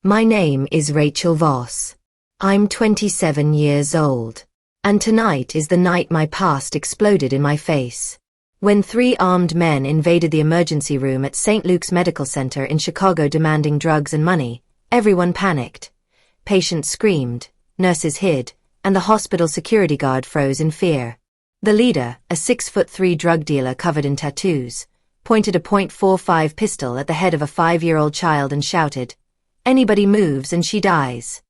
My name is Rachel Voss. I'm 27 years old. And tonight is the night my past exploded in my face. When 3 armed men invaded the emergency room at St. Luke's Medical Center in Chicago demanding drugs and money, everyone panicked. Patients screamed, nurses hid, and the hospital security guard froze in fear. The leader, a 6'3" drug dealer covered in tattoos, pointed a .45 pistol at the head of a 5-year-old child and shouted, "Anybody moves and she dies."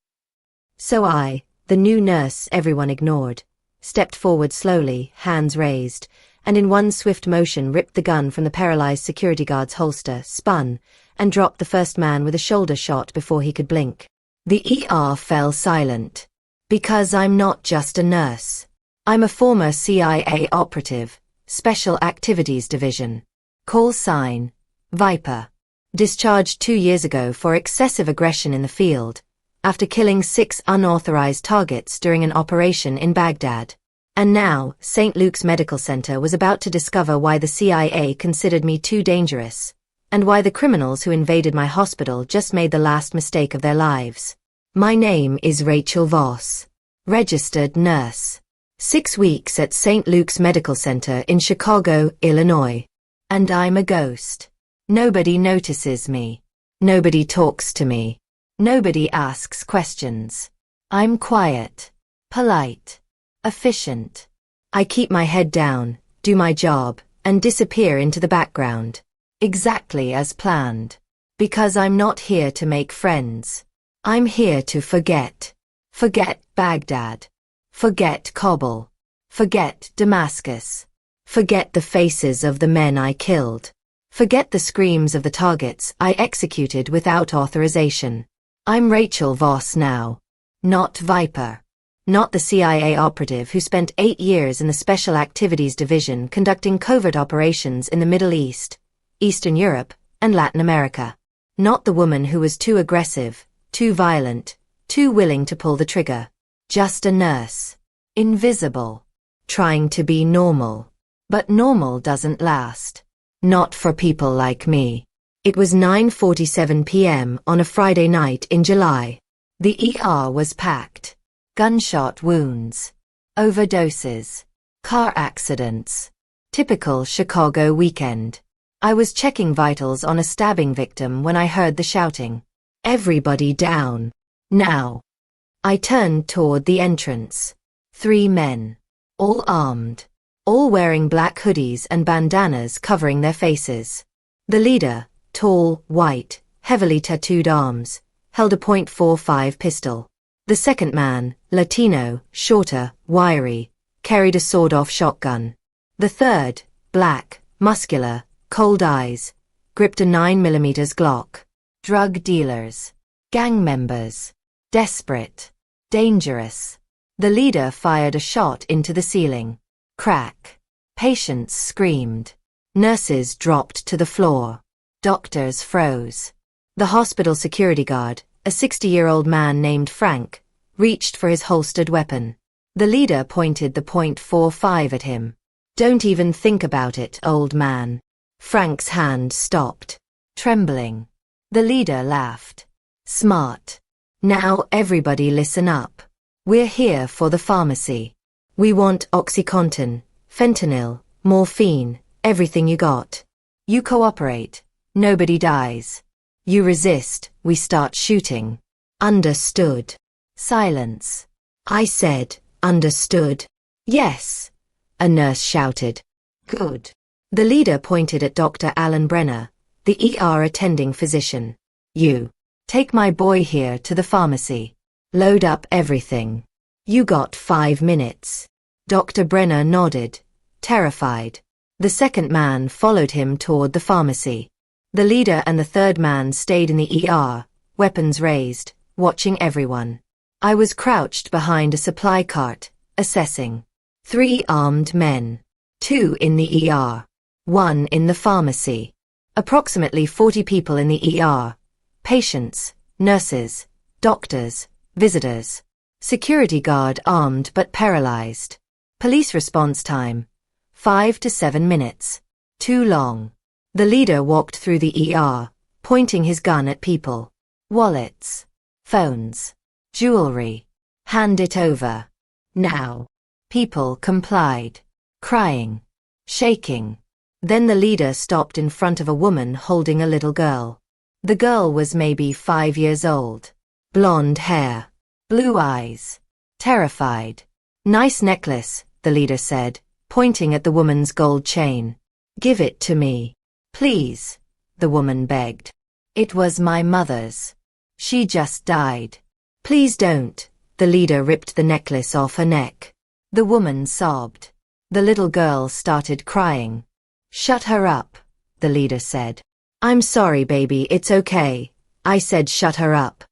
So I, the new nurse everyone ignored, stepped forward slowly, hands raised, and in one swift motion ripped the gun from the paralyzed security guard's holster, spun, and dropped the first man with a shoulder shot before he could blink. The ER fell silent. Because I'm not just a nurse. I'm a former CIA operative, Special Activities Division. Call sign, Viper. Discharged 2 years ago for excessive aggression in the field, after killing 6 unauthorized targets during an operation in Baghdad. And now, St. Luke's Medical Center was about to discover why the CIA considered me too dangerous, and why the criminals who invaded my hospital just made the last mistake of their lives. My name is Rachel Voss. Registered nurse. 6 weeks at St. Luke's Medical Center in Chicago, Illinois. And I'm a ghost. Nobody notices me. Nobody talks to me. Nobody asks questions. I'm quiet, polite, efficient. I keep my head down, do my job, and disappear into the background. Exactly as planned. Because I'm not here to make friends. I'm here to forget. Forget Baghdad. Forget Kabul. Forget Damascus. Forget the faces of the men I killed. Forget the screams of the targets I executed without authorization. I'm Rachel Voss now. Not Viper. Not the CIA operative who spent 8 years in the Special Activities Division conducting covert operations in the Middle East, Eastern Europe, and Latin America. Not the woman who was too aggressive, too violent, too willing to pull the trigger. Just a nurse. Invisible. Trying to be normal. But normal doesn't last. Not for people like me. It was 9:47 p.m. on a Friday night in July. The ER was packed. Gunshot wounds. Overdoses. Car accidents. Typical Chicago weekend. I was checking vitals on a stabbing victim when I heard the shouting. Everybody down. Now. I turned toward the entrance. 3 men. All armed. All wearing black hoodies and bandanas covering their faces. The leader, tall, white, heavily tattooed arms, held a .45 pistol. The second man, Latino, shorter, wiry, carried a sawed-off shotgun. The third, black, muscular, cold eyes, gripped a 9mm Glock. Drug dealers. Gang members. Desperate. Dangerous. The leader fired a shot into the ceiling. Crack. Patients screamed. Nurses dropped to the floor. Doctors froze. The hospital security guard, a 60-year-old man named Frank, reached for his holstered weapon. The leader pointed the .45 at him. "Don't even think about it, old man." Frank's hand stopped, trembling. The leader laughed. "Smart. Now everybody listen up. We're here for the pharmacy. We want OxyContin, fentanyl, morphine, everything you got. You cooperate. Nobody dies. You resist, we start shooting. Understood." Silence. I said, "Understood." "Yes," a nurse shouted. "Good." The leader pointed at Dr. Alan Brenner, the ER attending physician. "You. Take my boy here to the pharmacy. Load up everything. You got 5 minutes." Dr. Brenner nodded, terrified. The second man followed him toward the pharmacy. The leader and the third man stayed in the ER, weapons raised, watching everyone. I was crouched behind a supply cart, assessing. 3 armed men. 2 in the ER. 1 in the pharmacy. Approximately 40 people in the ER. Patients, nurses, doctors, visitors. Security guard armed but paralyzed. Police response time. 5 to 7 minutes. Too long. The leader walked through the ER, pointing his gun at people. wallets, phones, jewelry. Hand it over. Now. People complied, crying, shaking. Then the leader stopped in front of a woman holding a little girl. The girl was maybe 5 years old. Blonde hair, blue eyes, terrified. Nice necklace, the leader said, pointing at the woman's gold chain. Give it to me. Please, the woman begged. It was my mother's. She just died. Please don't. The leader ripped the necklace off her neck. The woman sobbed. The little girl started crying. Shut her up, the leader said. I'm sorry, baby, it's okay. I said shut her up.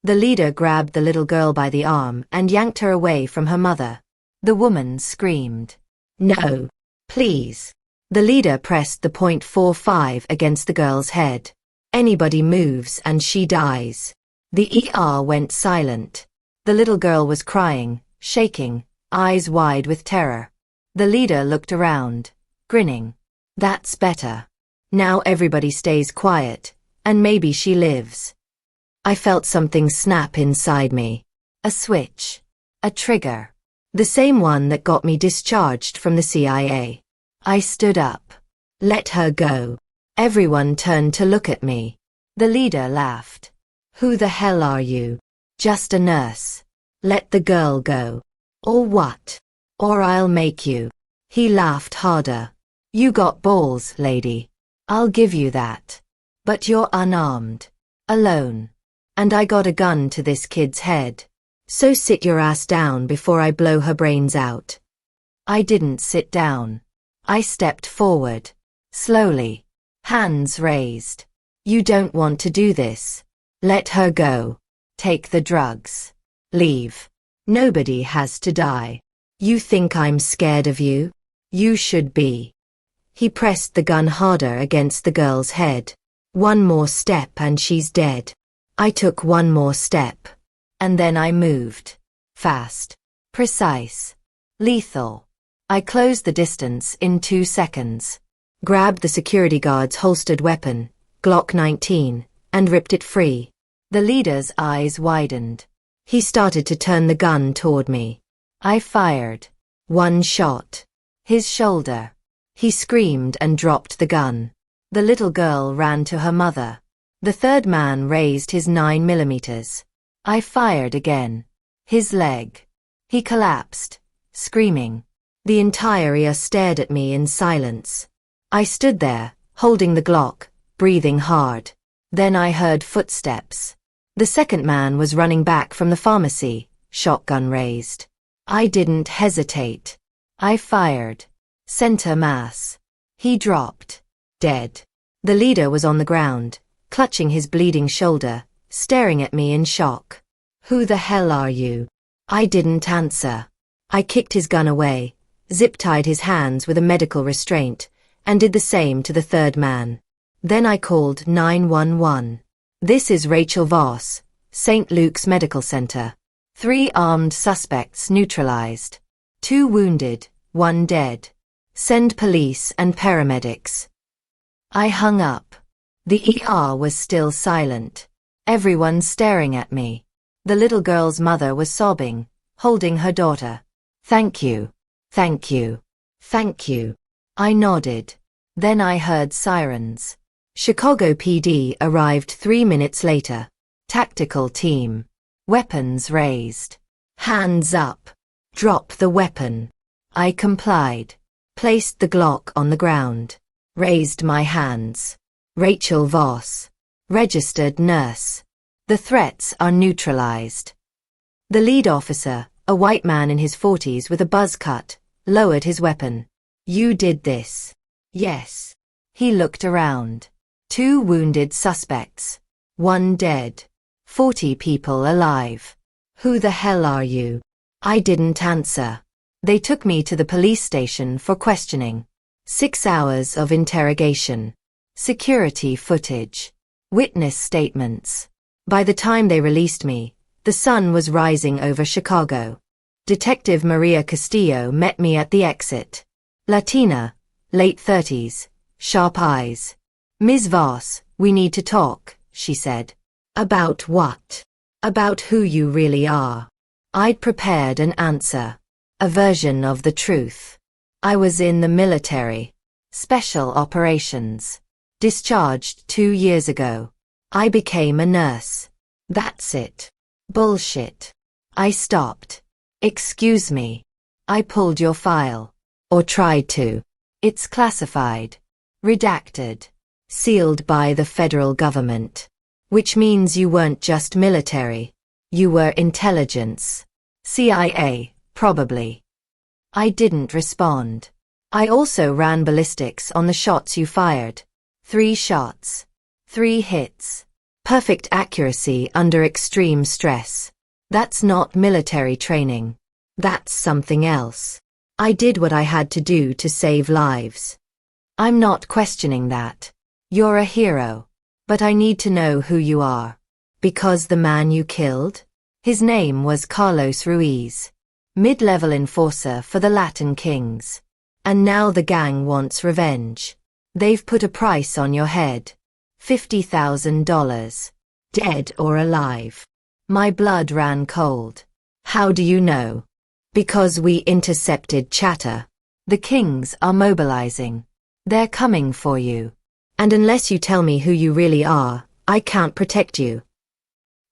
The leader grabbed the little girl by the arm and yanked her away from her mother. The woman screamed. No, please. The leader pressed the .45 against the girl's head. Anybody moves and she dies. The ER went silent. The little girl was crying, shaking, eyes wide with terror. The leader looked around, grinning. That's better. Now everybody stays quiet, and maybe she lives. I felt something snap inside me. A switch. A trigger. The same one that got me discharged from the CIA. I stood up. Let her go. Everyone turned to look at me. The leader laughed. Who the hell are you? Just a nurse. Let the girl go. Or what? Or I'll make you. He laughed harder. You got balls, lady. I'll give you that. But you're unarmed. Alone. And I got a gun to this kid's head. So sit your ass down before I blow her brains out. I didn't sit down. I stepped forward. Slowly. Hands raised. You don't want to do this. Let her go. Take the drugs. Leave. Nobody has to die. You think I'm scared of you? You should be. He pressed the gun harder against the girl's head. One more step and she's dead. I took one more step. And then I moved. Fast. Precise. Lethal. I closed the distance in 2 seconds. Grabbed the security guard's holstered weapon, Glock 19, and ripped it free. The leader's eyes widened. He started to turn the gun toward me. I fired. One shot. His shoulder. He screamed and dropped the gun. The little girl ran to her mother. The third man raised his 9mm. I fired again. His leg. He collapsed, screaming. The entire area stared at me in silence. I stood there, holding the Glock, breathing hard. Then I heard footsteps. The second man was running back from the pharmacy, shotgun raised. I didn't hesitate. I fired. Center mass. He dropped. Dead. The leader was on the ground, clutching his bleeding shoulder, staring at me in shock. Who the hell are you? I didn't answer. I kicked his gun away, zip-tied his hands with a medical restraint, and did the same to the third man. Then I called 911. This is Rachel Voss, St. Luke's Medical Center. 3 armed suspects neutralized. 2 wounded, 1 dead. Send police and paramedics. I hung up. The ER was still silent. Everyone staring at me. The little girl's mother was sobbing, holding her daughter. Thank you. Thank you. Thank you. I nodded. Then I heard sirens. Chicago PD arrived 3 minutes later. Tactical team. Weapons raised. Hands up. Drop the weapon. I complied. Placed the Glock on the ground. Raised my hands. Rachel Voss. Registered nurse. The threats are neutralized. The lead officer, a white man in his 40s with a buzz cut, lowered his weapon. You did this. Yes. He looked around. 2 wounded suspects. 1 dead. 40 people alive. Who the hell are you? I didn't answer. They took me to the police station for questioning. 6 hours of interrogation. Security footage. Witness statements. By the time they released me, the sun was rising over Chicago. Detective Maria Castillo met me at the exit. Latina, late 30s, sharp eyes. Ms. Voss, we need to talk, she said. About what? About who you really are. I'd prepared an answer. A version of the truth. I was in the military. Special operations. Discharged 2 years ago. I became a nurse. That's it. Bullshit. I stopped. Excuse me. I pulled your file. Or tried to. It's classified. Redacted. Sealed by the federal government. Which means you weren't just military. You were intelligence. CIA, probably. I didn't respond. I also ran ballistics on the shots you fired. 3 shots. 3 hits. Perfect accuracy under extreme stress. That's not military training. That's something else. I did what I had to do to save lives. I'm not questioning that. You're a hero. But I need to know who you are. Because the man you killed? His name was Carlos Ruiz. Mid-level enforcer for the Latin Kings. And now the gang wants revenge. They've put a price on your head. $50,000. Dead or alive. My blood ran cold. How do you know? Because we intercepted chatter. The Kings are mobilizing. They're coming for you. And unless you tell me who you really are, I can't protect you.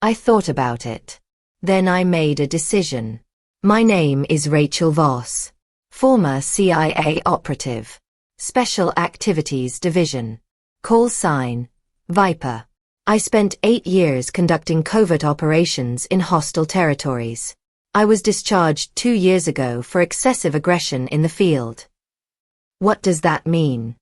I thought about it. Then I made a decision. My name is Rachel Voss. Former CIA operative. Special Activities Division. Call sign, Viper. I spent 8 years conducting covert operations in hostile territories. I was discharged 2 years ago for excessive aggression in the field. What does that mean?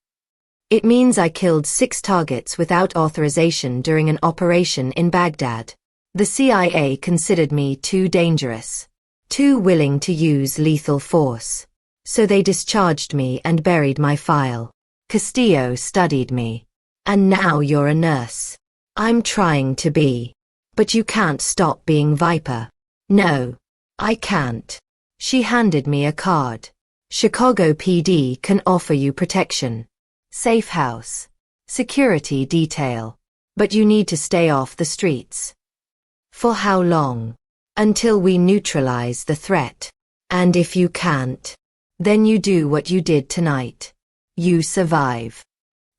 It means I killed 6 targets without authorization during an operation in Baghdad. The CIA considered me too dangerous. Too willing to use lethal force. So they discharged me and buried my file. Castillo studied me. And now you're a nurse. I'm trying to be. But you can't stop being Viper. No. I can't. She handed me a card. Chicago PD can offer you protection. Safe house. Security detail. But you need to stay off the streets. For how long? Until we neutralize the threat. And if you can't, then you do what you did tonight. You survive.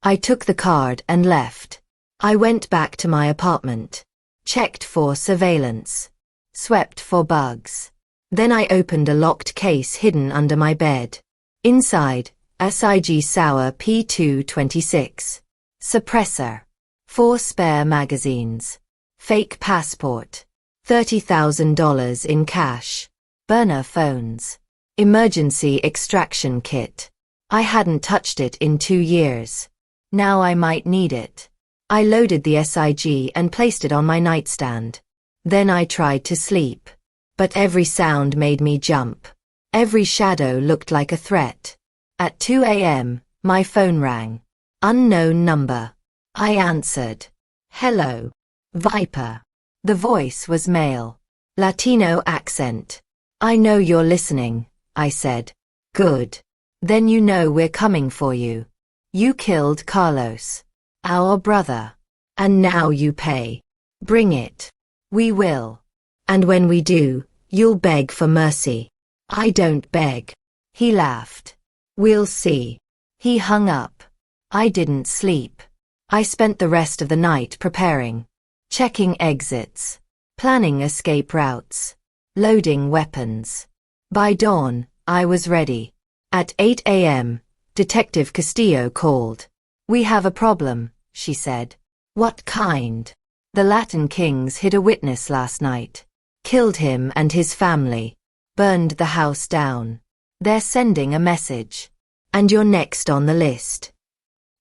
I took the card and left. I went back to my apartment. Checked for surveillance. Swept for bugs. Then I opened a locked case hidden under my bed. Inside, SIG Sauer P226. Suppressor. 4 spare magazines. Fake passport. $30,000 in cash. Burner phones. Emergency extraction kit. I hadn't touched it in 2 years. Now I might need it. I loaded the SIG and placed it on my nightstand. Then I tried to sleep. But every sound made me jump. Every shadow looked like a threat. At 2 a.m., my phone rang. Unknown number. I answered. Hello. Viper. The voice was male. Latino accent. I know you're listening, I said. Good. Then you know we're coming for you. You killed Carlos. Our brother. And now you pay. Bring it. We will. And when we do, you'll beg for mercy. I don't beg. He laughed. We'll see. He hung up. I didn't sleep. I spent the rest of the night preparing. Checking exits. Planning escape routes. Loading weapons. By dawn, I was ready. At 8 a.m., Detective Castillo called. We have a problem, she said. What kind? The Latin Kings hid a witness last night. Killed him and his family. Burned the house down. They're sending a message. And you're next on the list.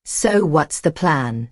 So what's the plan?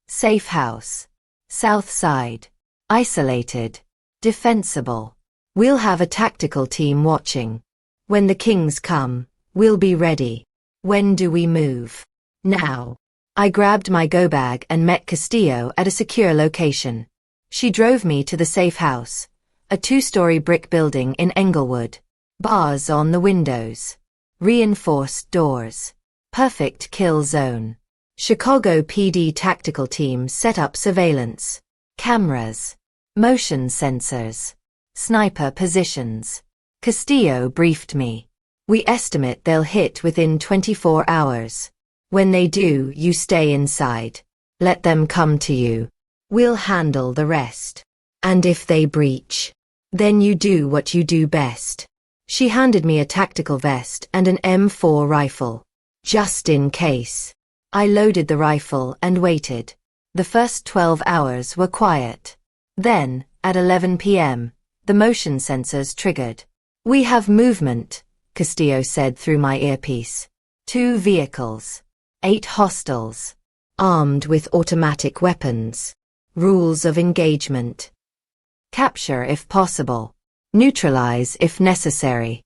Safe house. South side. Isolated. Defensible. We'll have a tactical team watching. When the Kings come, we'll be ready. When do we move? Now. I grabbed my go bag and met Castillo at a secure location. She drove me to the safe house, a 2-story brick building in Englewood. Bars on the windows. Reinforced doors. Perfect kill zone. Chicago PD tactical team set up surveillance. cameras, motion sensors, sniper positions. Castillo briefed me. We estimate they'll hit within 24 hours. When they do, you stay inside. Let them come to you. We'll handle the rest. And if they breach, then you do what you do best. She handed me a tactical vest and an M4 rifle. Just in case. I loaded the rifle and waited. The first 12 hours were quiet. Then, at 11 p.m., the motion sensors triggered. We have movement, Castillo said through my earpiece. 2 vehicles. 8 hostiles. Armed with automatic weapons. Rules of engagement. Capture if possible. Neutralize if necessary.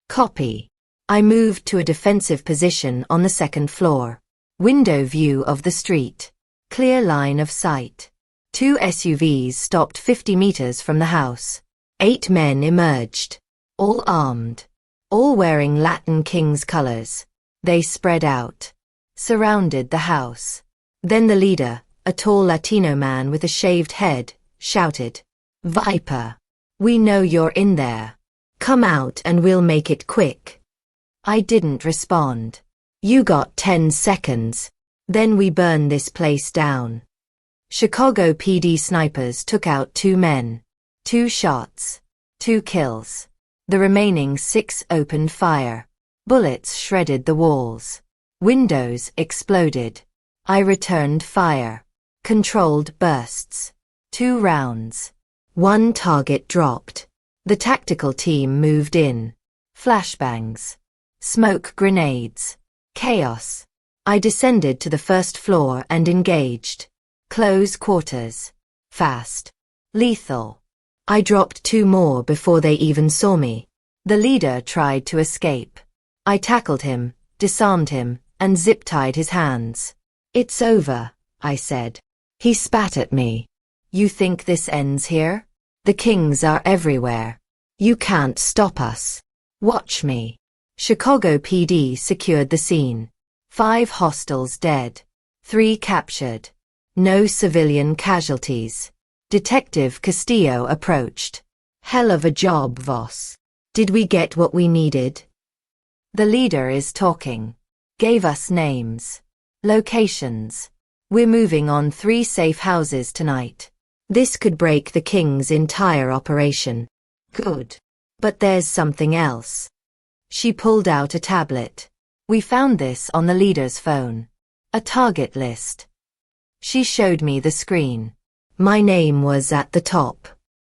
Copy. I moved to a defensive position on the second floor. Window view of the street. Clear line of sight. 2 SUVs stopped 50 meters from the house. 8 men emerged. All armed. All wearing Latin Kings colors. They spread out. Surrounded the house. Then the leader, a tall Latino man with a shaved head, shouted, "Viper, we know you're in there. Come out and we'll make it quick." I didn't respond. You got 10 seconds. Then we burn this place down. Chicago PD snipers took out 2 men. 2 shots. 2 kills. The remaining 6 opened fire. Bullets shredded the walls. Windows exploded. I returned fire. Controlled bursts. 2 rounds. 1 target dropped. The tactical team moved in. Flashbangs. Smoke grenades. Chaos. I descended to the first floor and engaged. Close quarters. Fast. Lethal. I dropped 2 more before they even saw me. The leader tried to escape. I tackled him, disarmed him, and zip-tied his hands. "It's over," I said. He spat at me. "You think this ends here? The Kings are everywhere. You can't stop us. Watch me." Chicago PD secured the scene. 5 hostiles dead. 3 captured. No civilian casualties. Detective Castillo approached. "Hell of a job, Voss. Did we get what we needed?" The leader is talking. Gave us names. Locations. We're moving on 3 safe houses tonight. This could break the King's entire operation. Good. But there's something else. She pulled out a tablet. We found this on the leader's phone. A target list. She showed me the screen. My name was at the top.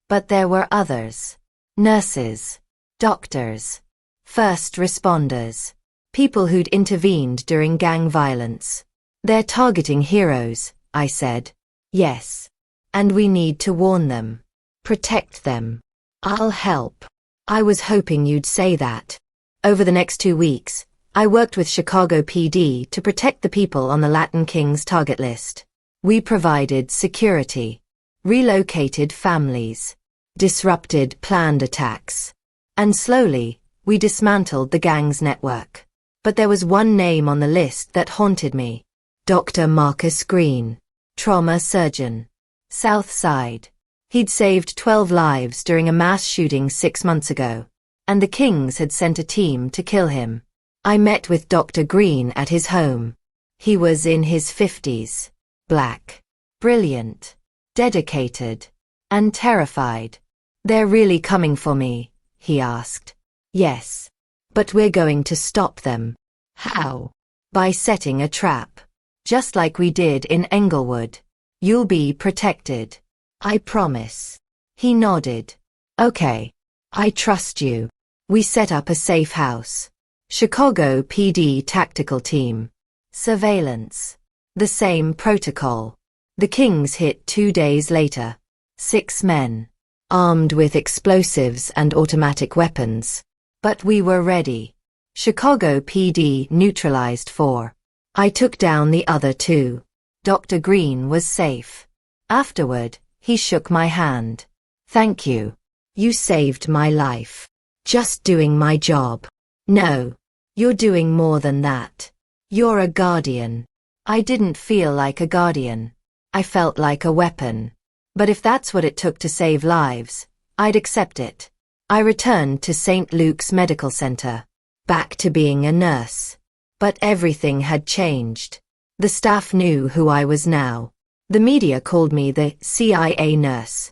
But there were others. Nurses. Doctors. First responders. People who'd intervened during gang violence. They're targeting heroes, I said. Yes. And we need to warn them. Protect them. I'll help. I was hoping you'd say that. Over the next 2 weeks, I worked with Chicago PD to protect the people on the Latin Kings target list. We provided security. Relocated families. Disrupted planned attacks. And slowly, we dismantled the gang's network. But there was one name on the list that haunted me. Dr. Marcus Green. Trauma surgeon. South Side. He'd saved 12 lives during a mass shooting 6 months ago. And the Kings had sent a team to kill him. I met with Dr. Green at his home. He was in his 50s. Black. Brilliant. Dedicated. And terrified. "They're really coming for me?" he asked. "Yes. But we're going to stop them." "How?" "By setting a trap. Just like we did in Englewood. You'll be protected. I promise." He nodded. "Okay. I trust you." We set up a safe house. Chicago PD tactical team. Surveillance. The same protocol. The Kings hit 2 days later. 6 men. Armed with explosives and automatic weapons. But we were ready. Chicago PD neutralized 4. I took down the other 2. Dr. Green was safe. Afterward, he shook my hand. "Thank you. You saved my life." "Just doing my job." "No. You're doing more than that. You're a guardian." I didn't feel like a guardian. I felt like a weapon. But if that's what it took to save lives, I'd accept it. I returned to St. Luke's Medical Center, back to being a nurse. But everything had changed. The staff knew who I was now. The media called me the CIA nurse.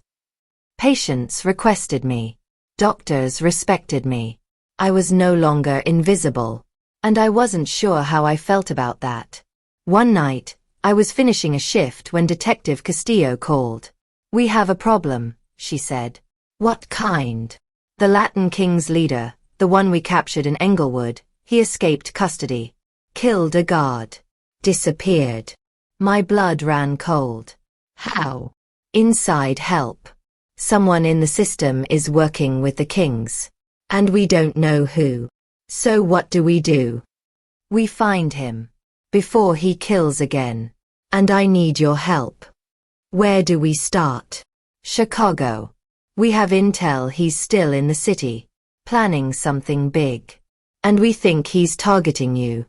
Patients requested me. Doctors respected me. I was no longer invisible. And I wasn't sure how I felt about that. One night, I was finishing a shift when Detective Castillo called. "We have a problem," she said. "What kind?" "The Latin King's leader, the one we captured in Englewood, he escaped custody. Killed a guard. Disappeared." My blood ran cold. "How?" "Inside help. Someone in the system is working with the Kings. And we don't know who. So what do? We find him. Before he kills again. And I need your help." "Where do we start?" "Chicago. We have intel he's still in the city, planning something big. And we think he's targeting you.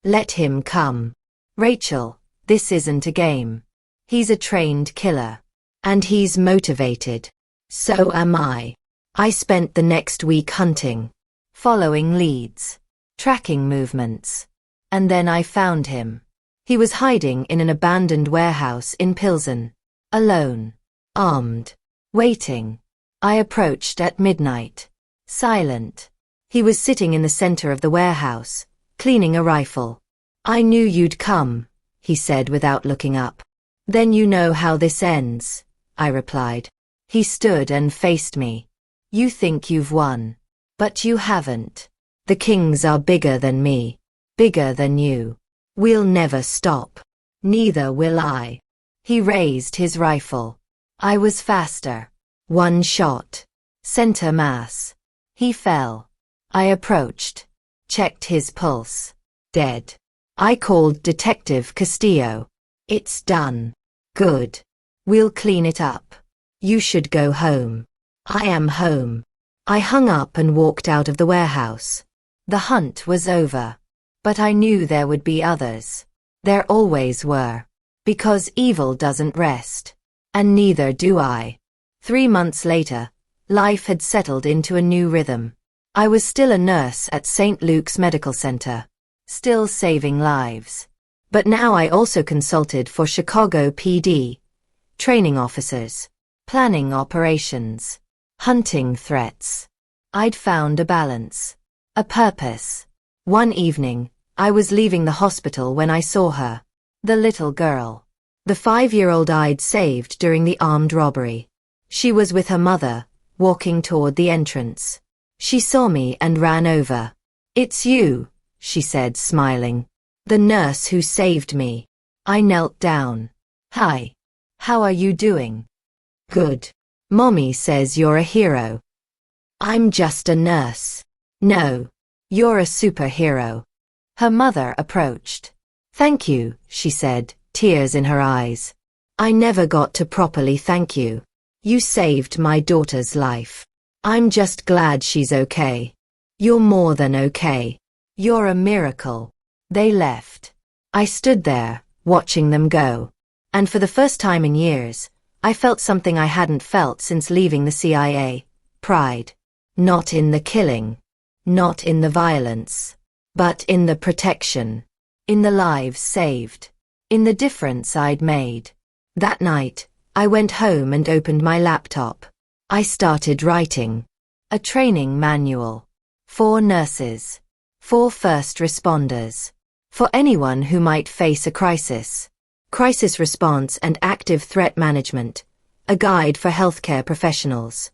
Let him come. Rachel, this isn't a game. He's a trained killer. And he's motivated. So am I. I spent the next week hunting, following leads, tracking movements. And then I found him. He was hiding in an abandoned warehouse in Pilsen. Alone. Armed. Waiting. I approached at midnight. Silent. He was sitting in the center of the warehouse, cleaning a rifle. "I knew you'd come," he said without looking up. "Then you know how this ends," I replied. He stood and faced me. "You think you've won. But you haven't. The Kings are bigger than me. Bigger than you. We'll never stop. Neither will I." He raised his rifle. I was faster. One shot. Center mass. He fell. I approached. Checked his pulse. Dead. I called Detective Castillo. "It's done." "Good. We'll clean it up. You should go home." "I am home." I hung up and walked out of the warehouse. The hunt was over. But I knew there would be others. There always were. Because evil doesn't rest. And neither do I. 3 months later, life had settled into a new rhythm. I was still a nurse at St. Luke's Medical Center. Still saving lives. But now I also consulted for Chicago PD. Training officers. Planning operations. Hunting threats. I'd found a balance. A purpose. One evening, I was leaving the hospital when I saw her. The little girl. The 5-year-old I'd saved during the armed robbery. She was with her mother, walking toward the entrance. She saw me and ran over. "It's you," she said, smiling. "The nurse who saved me." I knelt down. "Hi. How are you doing?" "Good. Mommy says you're a hero." "I'm just a nurse." "No. You're a superhero." Her mother approached. "Thank you," she said, tears in her eyes. "I never got to properly thank you. You saved my daughter's life. I'm just glad she's okay." "You're more than okay. You're a miracle." They left. I stood there, watching them go. And for the first time in years, I felt something I hadn't felt since leaving the CIA. Pride. Not in the killing. Not in the violence. But in the protection. In the lives saved. In the difference I'd made. That night, I went home and opened my laptop. I started writing. A training manual. For nurses. For first responders. For anyone who might face a crisis. Crisis response and active threat management. A guide for healthcare professionals.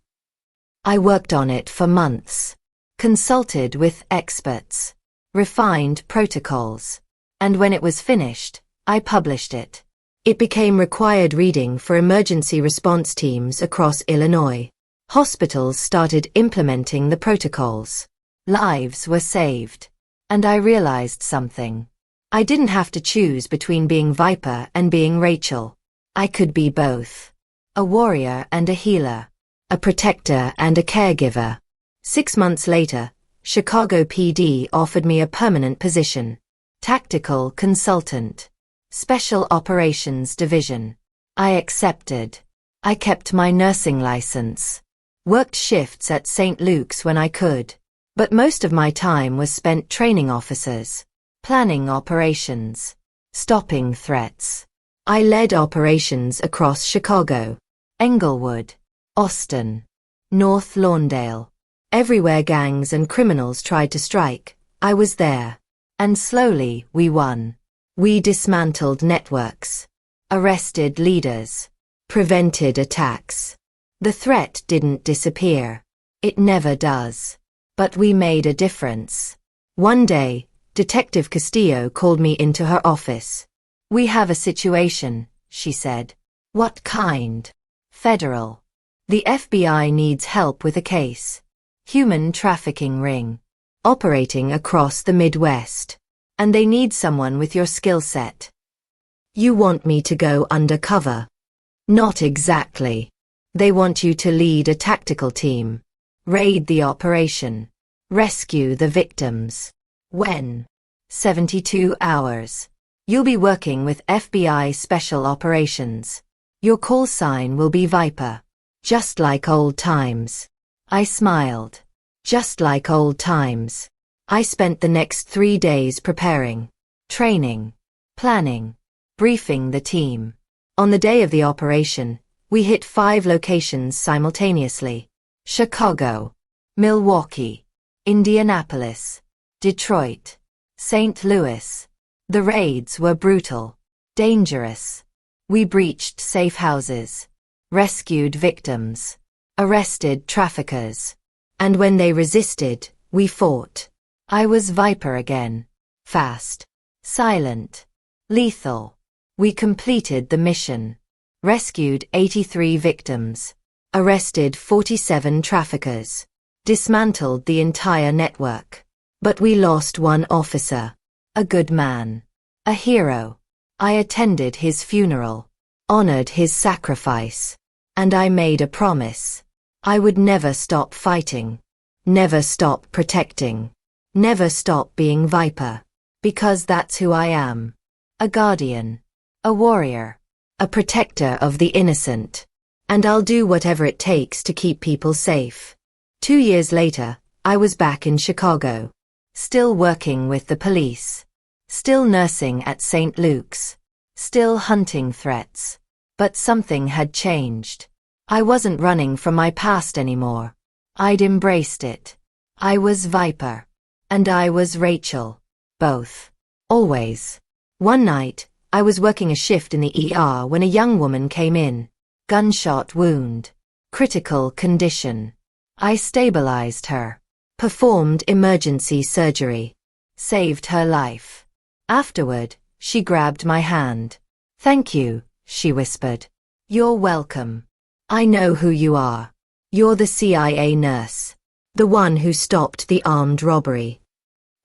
I worked on it for months. Consulted with experts. Refined protocols. And when it was finished, I published it. It became required reading for emergency response teams across Illinois. Hospitals started implementing the protocols. Lives were saved. And I realized something. I didn't have to choose between being Viper and being Rachel. I could be both. A warrior and a healer. A protector and a caregiver. 6 months later, Chicago PD offered me a permanent position. Tactical consultant. Special Operations Division. I accepted. I kept my nursing license. Worked shifts at St. Luke's when I could. But most of my time was spent training officers, planning operations, stopping threats. I led operations across Chicago, Englewood, Austin, North Lawndale. Everywhere gangs and criminals tried to strike, I was there. And slowly, we won. We dismantled networks, arrested leaders, prevented attacks. The threat didn't disappear. It never does. But we made a difference. One day, Detective Castillo called me into her office. "We have a situation," she said. "What kind?" "Federal. The FBI needs help with a case. Human trafficking ring. Operating across the Midwest. And they need someone with your skill set." "You want me to go undercover?" "Not exactly. They want you to lead a tactical team. Raid the operation. Rescue the victims." "When?" 72 hours. You'll be working with FBI Special Operations. Your call sign will be Viper. Just like old times. I smiled. Just like old times. I spent the next 3 days preparing, training, planning, briefing the team. On the day of the operation, we hit 5 locations simultaneously. Chicago, Milwaukee, Indianapolis, Detroit, St. Louis. The raids were brutal, dangerous. We breached safe houses, rescued victims, arrested traffickers. And when they resisted, we fought. I was Viper again. Fast, silent, lethal. We completed the mission. Rescued 83 victims. Arrested 47 traffickers. Dismantled the entire network. But we lost one officer. A good man. A hero. I attended his funeral. Honored his sacrifice. And I made a promise. I would never stop fighting. Never stop protecting. Never stop being Viper. Because that's who I am. A guardian. A warrior. A protector of the innocent. And I'll do whatever it takes to keep people safe. 2 years later, I was back in Chicago. Still working with the police. Still nursing at St. Luke's. Still hunting threats. But something had changed. I wasn't running from my past anymore. I'd embraced it. I was Viper. And I was Rachel. Both. Always. One night, I was working a shift in the ER when a young woman came in. Gunshot wound. Critical condition. I stabilized her. Performed emergency surgery. Saved her life. Afterward, she grabbed my hand. "Thank you," she whispered. "You're welcome. I know who you are. You're the CIA nurse. The one who stopped the armed robbery."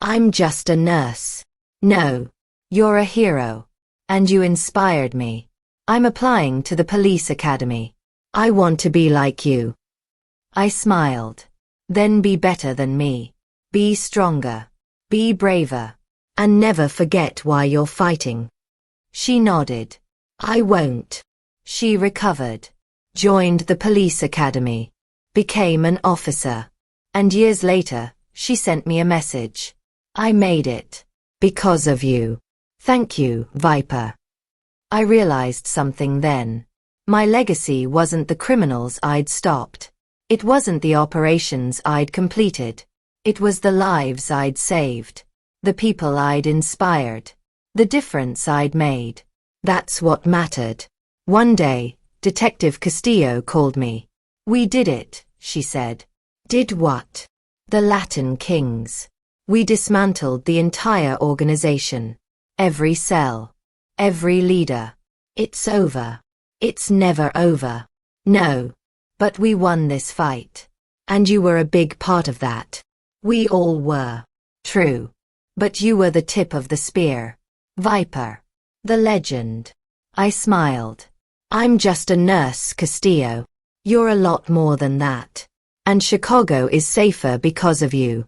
"I'm just a nurse." "No. You're a hero. And you inspired me. I'm applying to the police academy. I want to be like you." I smiled. "Then be better than me. Be stronger. Be braver. And never forget why you're fighting." She nodded. "I won't." She recovered. Joined the police academy. Became an officer. And years later, she sent me a message. "I made it. Because of you. Thank you, Viper." I realized something then. My legacy wasn't the criminals I'd stopped. It wasn't the operations I'd completed. It was the lives I'd saved. The people I'd inspired. The difference I'd made. That's what mattered. One day, Detective Castillo called me. "We did it," she said. "Did what?" "The Latin Kings. We dismantled the entire organization. Every cell. Every leader. It's over. It's never over." "No. But we won this fight. And you were a big part of that." "We all were." "True. But you were the tip of the spear. Viper. The legend." I smiled. "I'm just a nurse, Castillo. You're a lot more than that. And Chicago is safer because of you."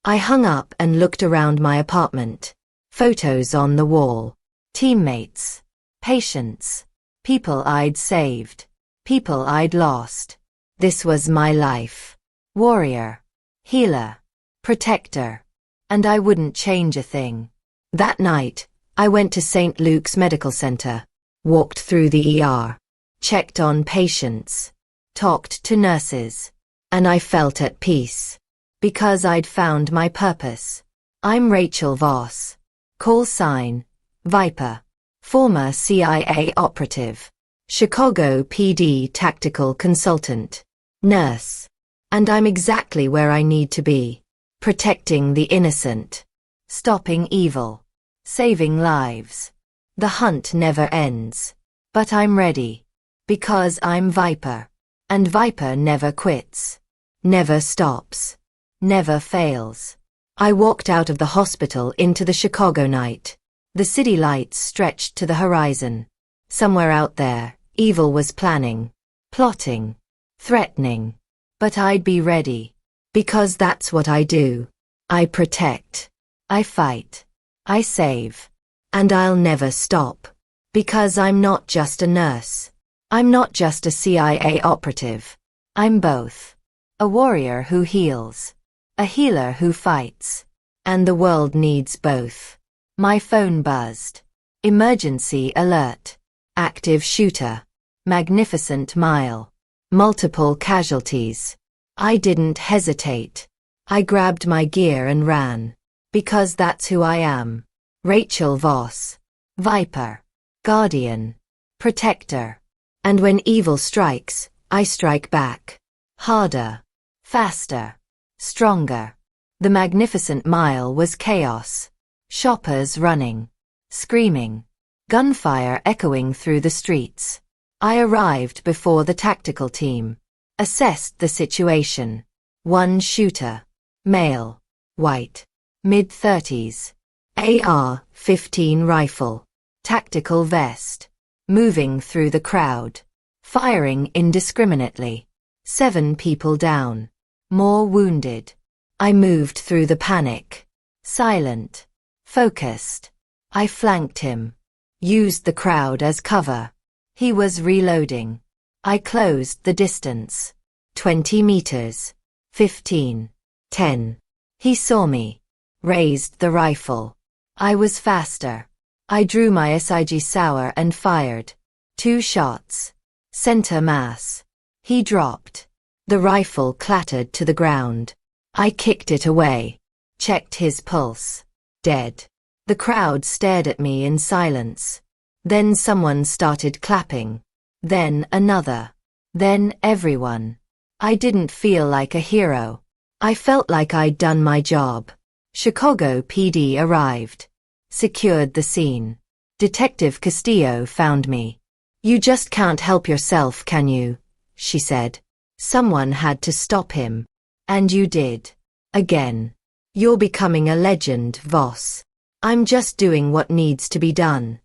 I hung up and looked around my apartment. Photos on the wall. Teammates. Patients. People I'd saved. people I'd lost. This was my life. Warrior, healer, protector. And I wouldn't change a thing. That night, I went to St. Luke's Medical Center, walked through the ER, checked on patients, talked to nurses, and I felt at peace. Because I'd found my purpose. I'm Rachel Voss. Call sign, Viper. Former CIA operative. Chicago PD tactical consultant. Nurse. And I'm exactly where I need to be. Protecting the innocent. Stopping evil. Saving lives. The hunt never ends. But I'm ready. Because I'm Viper. And Viper never quits. Never stops. Never fails. I walked out of the hospital into the Chicago night. The city lights stretched to the horizon. Somewhere out there, evil was planning, plotting, threatening. But I'd be ready. Because that's what I do. I protect. I fight. I save. And I'll never stop. Because I'm not just a nurse. I'm not just a CIA operative. I'm both. A warrior who heals. A healer who fights. And the world needs both. My phone buzzed. Emergency alert. Active shooter. Magnificent mile. Multiple casualties. I didn't hesitate. I grabbed my gear and ran. Because that's who I am. Rachel Voss. Viper. Guardian. Protector. And when evil strikes, I strike back. Harder. Faster. Stronger. The magnificent mile was chaos. Shoppers running. Screaming. Gunfire echoing through the streets. I arrived before the tactical team. Assessed the situation. One shooter. Male. White. Mid-30s. AR-15 rifle. Tactical vest. Moving through the crowd. Firing indiscriminately. 7 people down. More wounded. I moved through the panic. Silent. Focused. I flanked him. Used the crowd as cover. He was reloading. I closed the distance. 20 meters. 15. 10. He saw me. Raised the rifle. I was faster. I drew my SIG Sauer and fired. 2 shots. Center mass. He dropped. The rifle clattered to the ground. I kicked it away. Checked his pulse. Dead. The crowd stared at me in silence. Then someone started clapping. Then another. Then everyone. I didn't feel like a hero. I felt like I'd done my job. Chicago PD arrived. Secured the scene. Detective Castillo found me. "You just can't help yourself, can you?" she said. "Someone had to stop him. And you did. Again. You're becoming a legend, Voss. I'm just doing what needs to be done."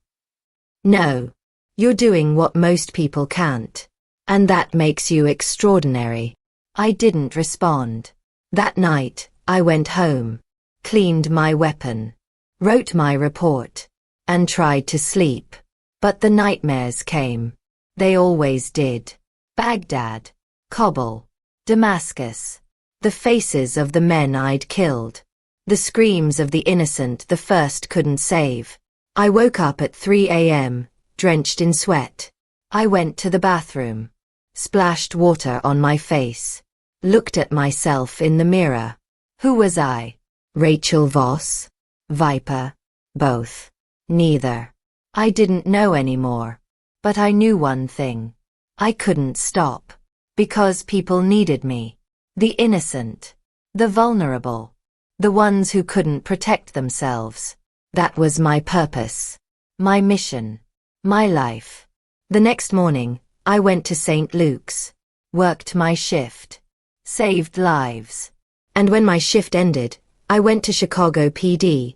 "No. You're doing what most people can't. And that makes you extraordinary." I didn't respond. That night, I went home. Cleaned my weapon. Wrote my report. And tried to sleep. But the nightmares came. They always did. Baghdad. Kabul. Damascus. The faces of the men I'd killed. The screams of the innocent the first couldn't save. I woke up at 3 a.m., drenched in sweat. I went to the bathroom. Splashed water on my face. Looked at myself in the mirror. Who was I? Rachel Voss? Viper? Both. Neither. I didn't know anymore. But I knew one thing. I couldn't stop. Because people needed me. The innocent. The vulnerable. The ones who couldn't protect themselves. That was my purpose. My mission. My life. The next morning, I went to St. Luke's. Worked my shift. Saved lives. And when my shift ended, I went to Chicago PD.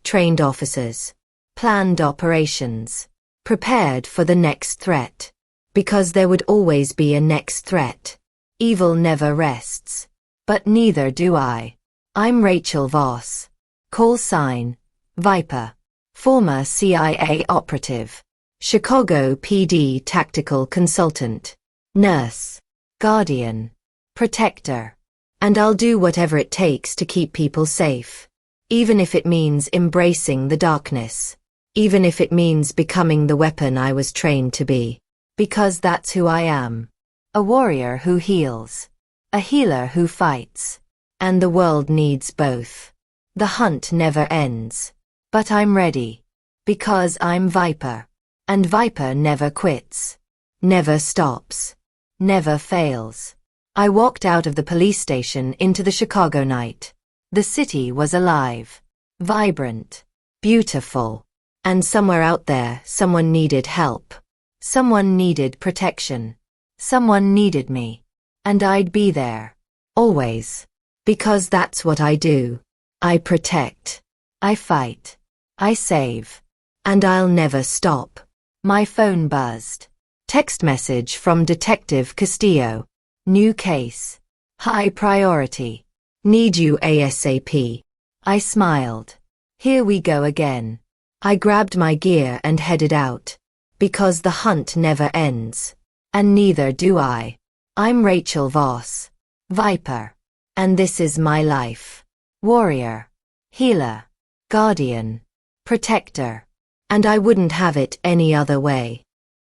Trained officers. Planned operations. Prepared for the next threat. Because there would always be a next threat. Evil never rests. But neither do I. I'm Rachel Voss. Call sign, Viper. Former CIA operative. Chicago PD tactical consultant. nurse, guardian, protector. And I'll do whatever it takes to keep people safe. Even if it means embracing the darkness. Even if it means becoming the weapon I was trained to be. Because that's who I am. A warrior who heals. A healer who fights. And the world needs both. The hunt never ends. But I'm ready. Because I'm Viper. And Viper never quits. Never stops. Never fails. I walked out of the police station into the Chicago night. The city was alive. Vibrant. Beautiful. And somewhere out there, someone needed help. Someone needed protection. Someone needed me. And I'd be there. Always. Because that's what I do. I protect. I fight. I save. And I'll never stop. My phone buzzed. Text message from Detective Castillo. New case. High priority. Need you ASAP. I smiled. Here we go again. I grabbed my gear and headed out. Because the hunt never ends. And neither do I. I'm Rachel Voss. Viper. And this is my life. Warrior. Healer. Guardian. Protector. And I wouldn't have it any other way.